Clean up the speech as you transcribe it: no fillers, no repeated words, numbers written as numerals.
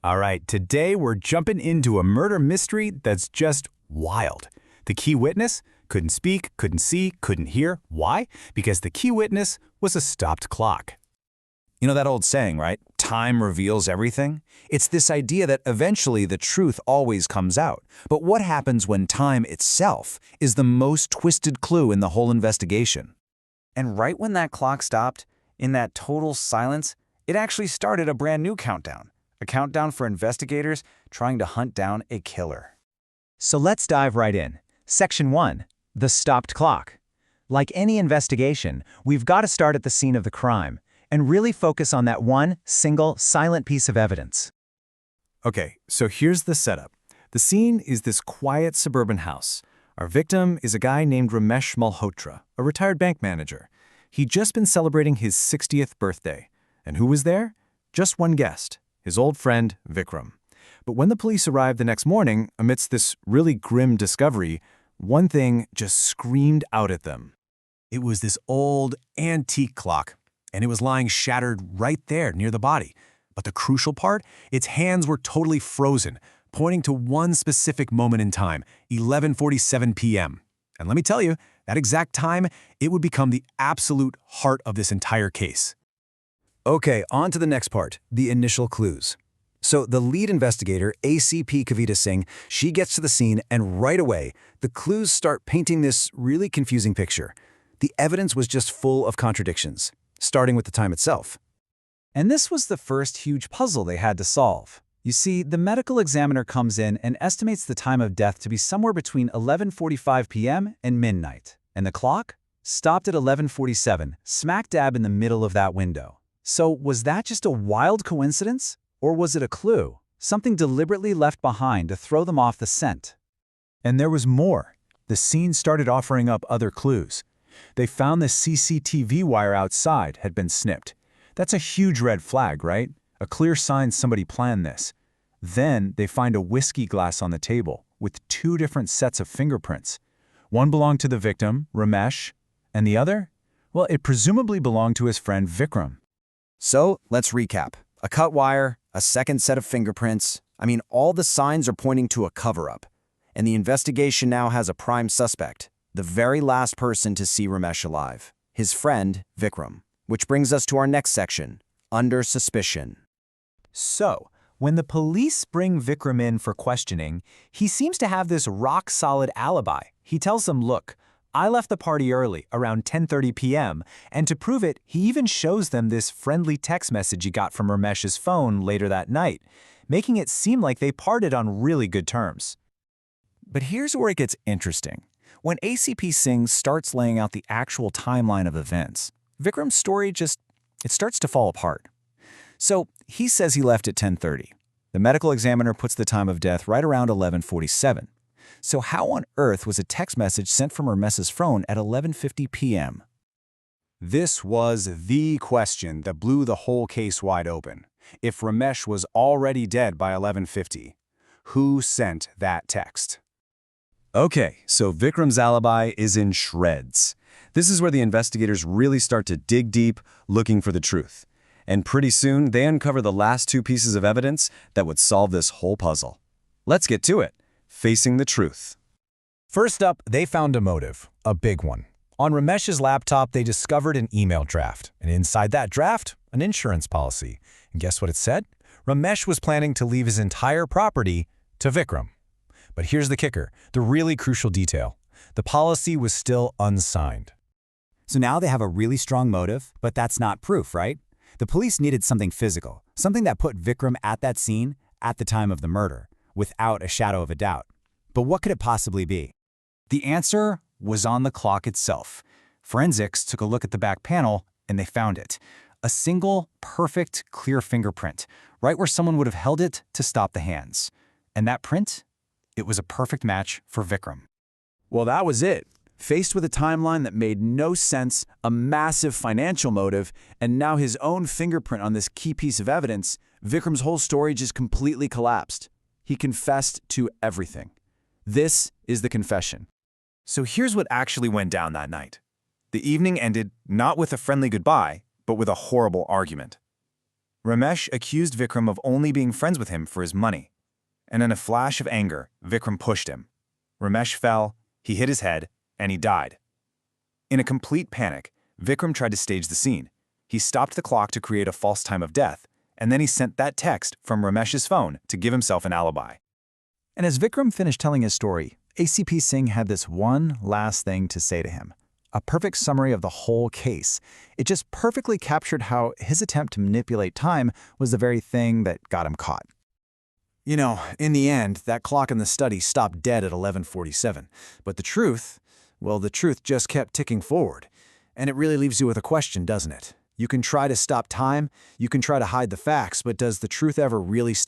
All right, today we're jumping into a murder mystery that's just wild. The key witness couldn't speak, couldn't see, couldn't hear. Why? Because the key witness was a stopped clock. You know that old saying, right? Time reveals everything? It's this idea that eventually the truth always comes out. But what happens when time itself is the most twisted clue in the whole investigation? And right when that clock stopped, in that total silence, it actually started a brand new countdown. A countdown for investigators trying to hunt down a killer. So let's dive right in. Section 1. The stopped clock. Like any investigation, we've got to start at the scene of the crime and really focus on that one single silent piece of evidence. Okay, so here's the setup. The scene is this quiet suburban house. Our victim is a guy named Ramesh Malhotra, a retired bank manager. He'd just been celebrating his 60th birthday. And who was there? Just one guest. His old friend, Vikram. But when the police arrived the next morning, amidst this really grim discovery, one thing just screamed out at them. It was this old, antique clock, and it was lying shattered right there near the body. But the crucial part, its hands were totally frozen, pointing to one specific moment in time, 11:47 p.m. And let me tell you, that exact time, it would become the absolute heart of this entire case. Okay, on to the next part, the initial clues. So the lead investigator, ACP Kavita Singh, she gets to the scene and right away, the clues start painting this really confusing picture. The evidence was just full of contradictions, starting with the time itself. And this was the first huge puzzle they had to solve. You see, the medical examiner comes in and estimates the time of death to be somewhere between 11:45 p.m. and midnight. And the clock stopped at 11:47, smack dab in the middle of that window. So was that just a wild coincidence? Or was it a clue? Something deliberately left behind to throw them off the scent? And there was more. The scene started offering up other clues. They found the CCTV wire outside had been snipped. That's a huge red flag, right? A clear sign somebody planned this. Then they find a whiskey glass on the table with two different sets of fingerprints. One belonged to the victim, Ramesh, and the other? Well, it presumably belonged to his friend Vikram. So let's recap. A cut wire, a second set of fingerprints. I mean, all the signs are pointing to a cover-up. And the investigation now has a prime suspect, the very last person to see Ramesh alive, his friend, Vikram. Which brings us to our next section, under suspicion. So, when the police bring Vikram in for questioning, he seems to have this rock-solid alibi. He tells them, look, I left the party early, around 10:30 p.m., and to prove it, he even shows them this friendly text message he got from Ramesh's phone later that night, making it seem like they parted on really good terms. But here's where it gets interesting. When ACP Singh starts laying out the actual timeline of events, Vikram's story it starts to fall apart. So he says he left at 10:30. The medical examiner puts the time of death right around 11:47. So how on earth was a text message sent from Ramesh's phone at 11:50 p.m.? This was the question that blew the whole case wide open. If Ramesh was already dead by 11:50, who sent that text? Okay, so Vikram's alibi is in shreds. This is where the investigators really start to dig deep, looking for the truth. And pretty soon, they uncover the last two pieces of evidence that would solve this whole puzzle. Let's get to it. Facing the truth. First up, they found a motive, a big one. On Ramesh's laptop, they discovered an email draft, and inside that draft, an insurance policy. And guess what it said? Ramesh was planning to leave his entire property to Vikram. But here's the kicker, the really crucial detail. The policy was still unsigned. So now they have a really strong motive, but that's not proof, right? The police needed something physical, something that put Vikram at that scene at the time of the murder, without a shadow of a doubt. But what could it possibly be? The answer was on the clock itself. Forensics took a look at the back panel, and they found it. A single, perfect, clear fingerprint, right where someone would have held it to stop the hands. And that print? It was a perfect match for Vikram. Well, that was it. Faced with a timeline that made no sense, a massive financial motive, and now his own fingerprint on this key piece of evidence, Vikram's whole story just completely collapsed. He confessed to everything. This is the confession. So here's what actually went down that night. The evening ended not with a friendly goodbye, but with a horrible argument. Ramesh accused Vikram of only being friends with him for his money. And in a flash of anger, Vikram pushed him. Ramesh fell, he hit his head, and he died. In a complete panic, Vikram tried to stage the scene. He stopped the clock to create a false time of death, and then he sent that text from Ramesh's phone to give himself an alibi. And as Vikram finished telling his story, ACP Singh had this one last thing to say to him. A perfect summary of the whole case. It just perfectly captured how his attempt to manipulate time was the very thing that got him caught. You know, in the end, that clock in the study stopped dead at 11:47. But the truth, well, the truth just kept ticking forward. And it really leaves you with a question, doesn't it? You can try to stop time, you can try to hide the facts, but does the truth ever really stay?